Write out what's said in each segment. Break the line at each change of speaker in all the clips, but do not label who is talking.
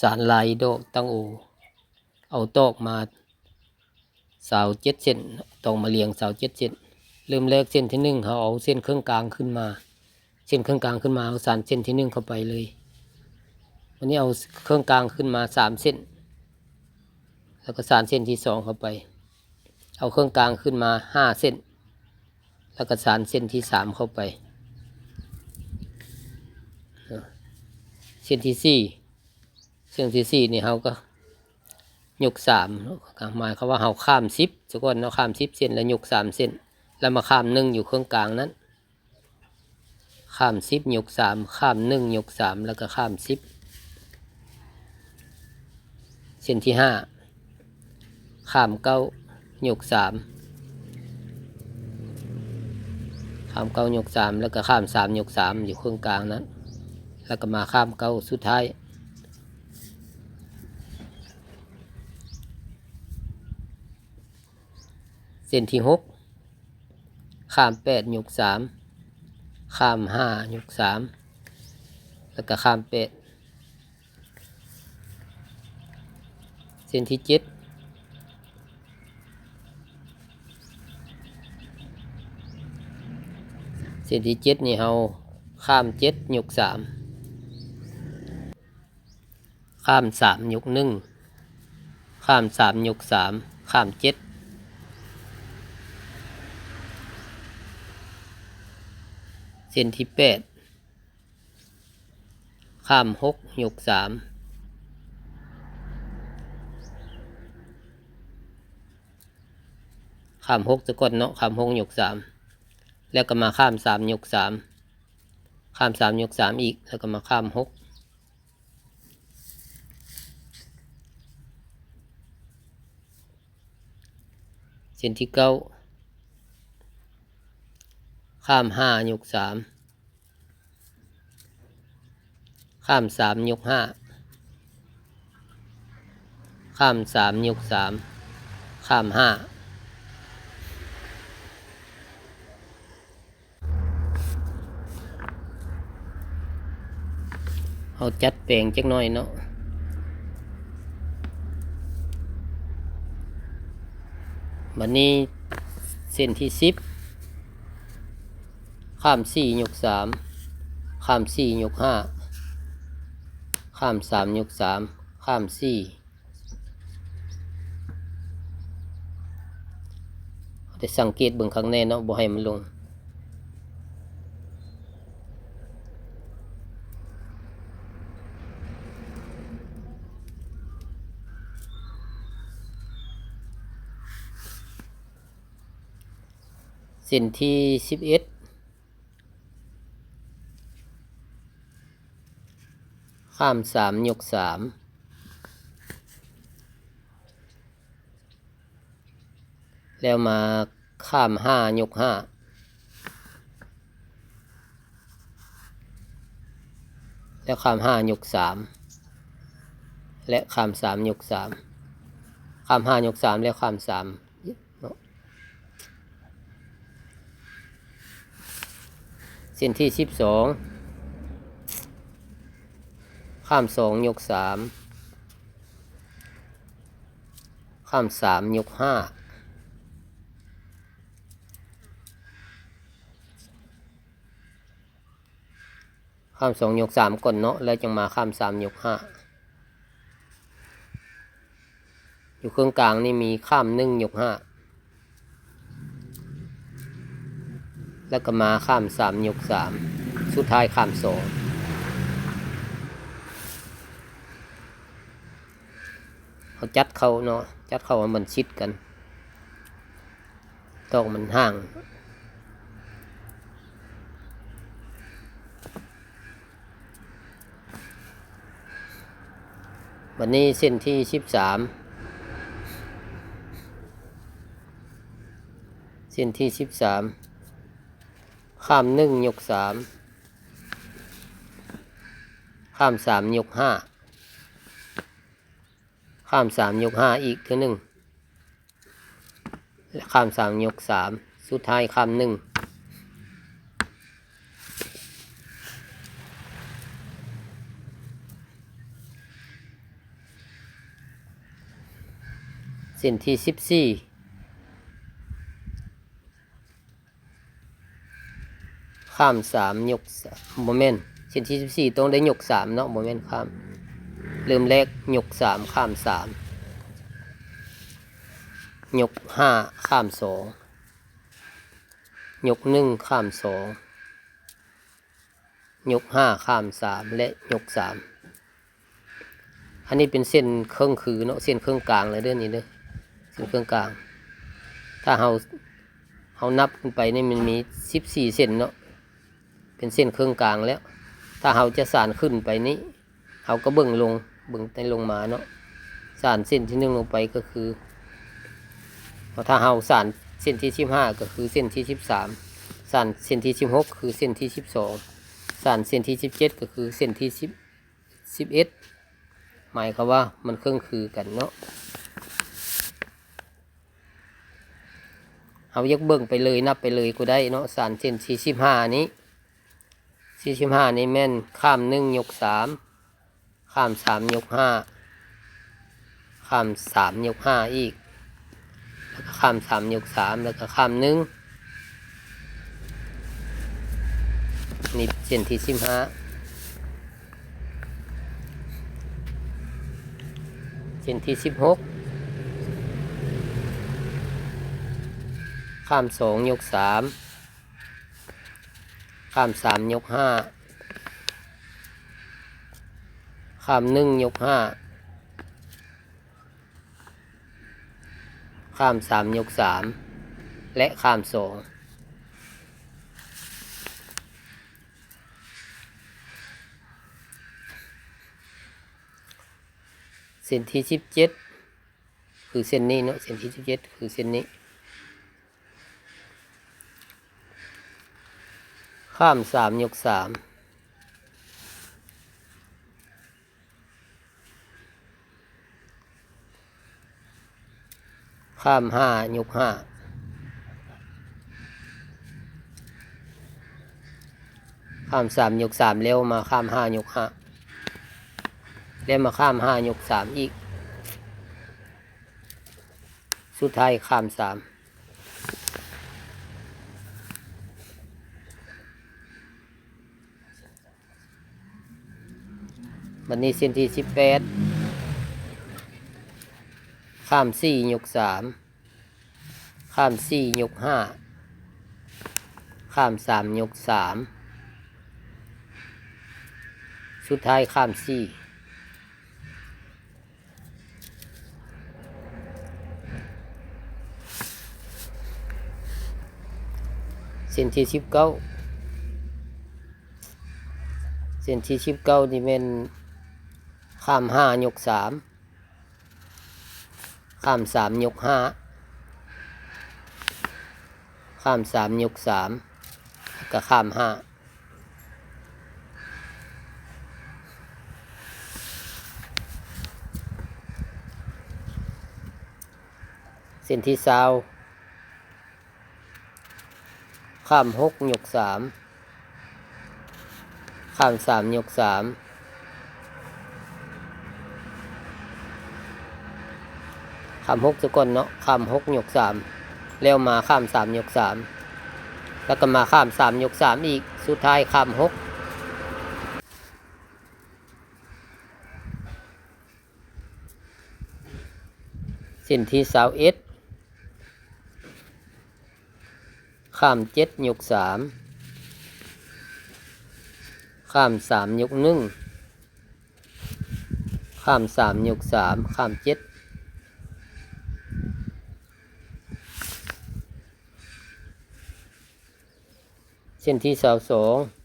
สารลายดอกตั้งโอเอาตอกมา27 เส้นต้องมาเรียง27 เส้นเริ่มแรกเส้นที่1เขาเอาเส้นเครื่องกลางขึ้นมาเส้นเครื่องกลางขึ้นมาเอาสารเส้นที่1เข้าไปเลยวันนี้เอาเครื่องกลางขึ้นมา3 เส้นแล้วก็สารเส้นที่2เข้าไปเอาเครื่องกลางขึ้นมา5 เส้นแล้วก็สารเส้นที่3เข้าไปเส้นที่4เส้นที่4นี่เขาก็ยก3หมายความว่าเขาข้าม10ซะก่อนเนาะข้าม10 เส้นแล้วยก3 เส้นแล้วมาข้าม1อยู่เครื่องกลางนั้นข้าม10ยก3ข้าม1ยก3แล้วก็ข้าม10เส้นที่5ข้าม9ยก3ข้าม9ยก3แล้วก็ข้าม3ยก3อยู่เครื่องกลางนั้นแล้วก็มาข้าม9สุดท้ายเส้นที่6ข้าม8ยก3ข้าม5ยก3แล้วก็ข้าม8เส้นที่7เส้นที่7นี่เราข้าม7ยก3ข้าม3ยก1ข้าม3ยก3ข้าม7เส้นที่8ข้าม6ยก3ข้าม6ซะก่อนเนาะข้าม6ยก3แล้วก็มาข้าม3ยก3ข้าม3ยก3อีกแล้วก็มาข้าม6เส้นที่9ข้าม5ยก3ข้าม3ยก5ข้าม3ยก3ข้าม5เอาจัดแปลงจักหน่อยเนาะวันนี้เส้นที่10ข้าม4ยก3ข้าม4ยก5ข้าม3ยก3ข้าม4แต่สังเกตเบิ่งข้างในเนาะบ่ให้มันลงเส้นที่11ข้าม3ยก3แล้วมาข้าม5ยก5แล้วข้าม5ยก3และข้าม3ยก3ข้าม5ยก3แล้วข้าม3เส้นที่12ข้าม2ยก3ข้าม3ยก5ข้าม2ยก3ก่อนเนาะแล้วจึงมาข้าม3ยก5อยู่เครื่องกลางนี่มีข้าม1ยก5แล้วก็มาข้าม3ยก3สุดท้ายข้าม2เขาจัดเขาเนาะจัดเขาว่ามันชิดกันต้องมันห่างวันนี้เส้นที่13เส้นที่13ข้าม1ยก3ข้าม3ยก5ข้าม3ยก5อีกที1และข้าม3ยก3สุดท้ายข้าม1 เส้นที่14ข้าม3ยกโมเมนต์เส้นที่14ต้องได้ยก3เนาะโมเมนต์ข้ามเริ่มแรกยก3ข้าม3ยก5ข้าม2ยก1ข้าม2ยก5ข้าม3และยก3อันนี้เป็นเส้นเครื่องคือเนาะเส้นเครื่องกลางเลยเด้อนี่เด้อเส้นเครื่องกลางถ้าเรานับขึ้นไปนี่มันมี14เส้นเนาะเป็นเส้นเครื่องกลางแล้วถ้าเราจะสานขึ้นไปนี้เราก็เบิ่งแต่ลงมาเนาะสานเส้นที่1ลงไปก็คือถ้าเราสานเส้นที่15ก็คือเส้นที่13สานเส้นที่16คือเส้นที่12สานเส้นที่17ก็คือเส้นที่11หมายความว่ามันเครื่องคือกันเนาะเอายกเบิ่งไปเลยนับไปเลยก็ได้เนาะสานเส้นที่15นี้นี่แม่นข้าม1ยก3ข้าม3ยก5ข้าม3ยก5อีกแล้วก็ข้าม3ยก3แล้วก็ข้าม1นี่เส้นที่15เส้นที่16ข้าม2ยก3ข้าม3ยก5ข้าม1ยก5ข้าม3ยก3และข้าม2เส้นที่17คือเส้นนี้เนาะเส้นที่17คือเส้นนี้ข้าม3ยก3ข้าม5ยก5ข้าม3ยก3แล้วมาข้าม5ยก5แล้วมาข้าม5ยก3อีกสุดท้ายข้าม3วันนี้เส้นที่18ข้าม4ยก3ข้าม4ยก5ข้าม3ยก3สุดท้ายข้าม4เส้นที่19เส้นที่19นี่เป็นข้าม5ยก3ข้าม3ยก5ข้าม3ยก3แล้วก็ข้าม5เส้นที่20ข้าม6ยก3ข้าม3ยก3ข้าม6ซะก่อนเนาะข้าม6ยก3แล้วมาข้าม3ยก3แล้วก็มาข้าม3ยก3อีกสุดท้ายข้าม6เส้นที่21ข้าม7ยก3ข้าม3ยก1ข้าม3ยก3ข้าม7เส้นที่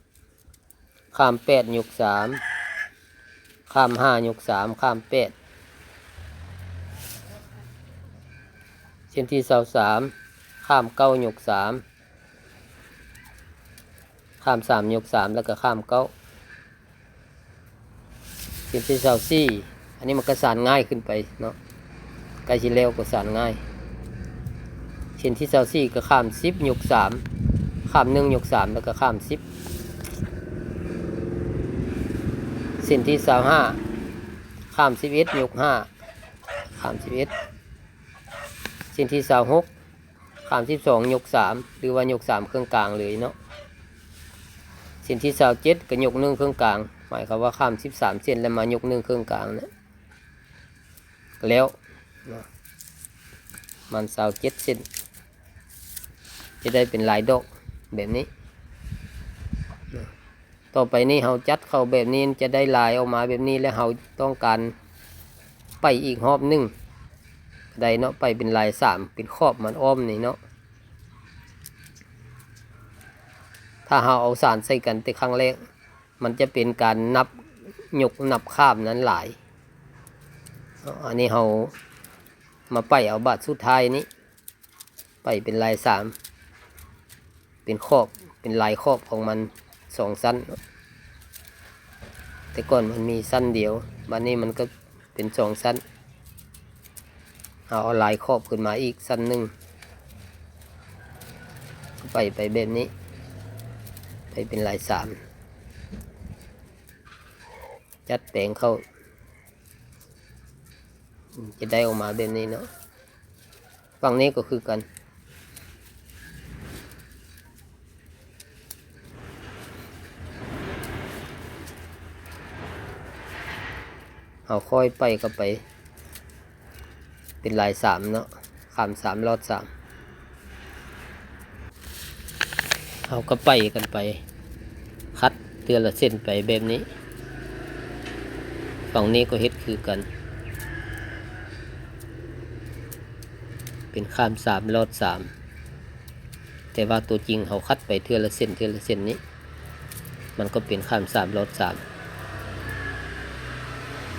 22ข้าม8ยก3ข้าม5ยก3ข้าม8เส้นที่23ข้าม9ยก3ข้าม3ยก3แล้วก็ข้าม9เส้นที่24อันนี้มันก็สานง่ายขึ้นไปเนาะใกล้สิแล้วก็สานง่ายเส้นที่24ก็ข้าม10ยก3ข้าม1ยก3แล้วก็ข้าม10เส้นที่25ข้าม11ยก5ข้าม11 ส้นที่26ข้าม12ยก3หรือว่ายก3เครื่องกลางเลยเนาะเส้นที่27ก็ยก1เครื่องกลางหมายความว่าข้าม13เส้นแล้วมายก1เครื่องกลางนะแล้วนะมัน27เส้นจะได้เป็นลายดอกแบบนี้นะต่อไปนี้เราจัดเข้าแบบนี้จะได้ลายออกมาแบบนี้แล้วเราต้องการไปอีกรอบหนึ่งได้เนาะไปเป็นลาย3เป็นขอบมันอ้อมนี่เนาะถ้าเราเอาสารใส่กันแต่ครั้งแรกมันจะเป็นการนับคาบนั้นหลายอันนี้เรามาไปเอาบาดสุดท้ายนี้ไปเป็นลาย3เป็นขอบเป็นลายขอบของมัน2สั้นแต่ก่อนมันมีสั้นเดียวบัดนี้มันก็เป็น2สั้นเอาลายขอบขึ้นมาอีกสั้นหนึ่งไปแบบนี้ไปเป็นลาย3จัดแต่งเข้าจะได้ออกมาแบบนี้เนาะฝั่งนี้ก็คือกันเอาค่อยไปก็ไปเป็นลาย3เนาะข้าม3ลอด3เอาก็ไปกันไปคัดเตือนละเส้นไปแบบนี้ฝั่งนี้ก็เฮ็ดคือกันเป็นข้าม3ลอด3แต่ว่าตัวจริงเขาคัดไปเทือละเส้นนี้มันก็เป็นข้าม3ลอด3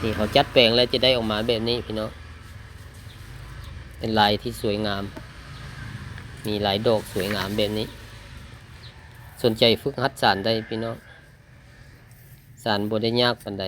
นี่เขาจัดแปลงแล้วจะได้ออกมาแบบนี้พี่น้องเป็นลายที่สวยงามมีลายดอกสวยงามแบบนี้สนใจฝึกหัดสานได้พี่น้องสานบ่ได้ยากปานใด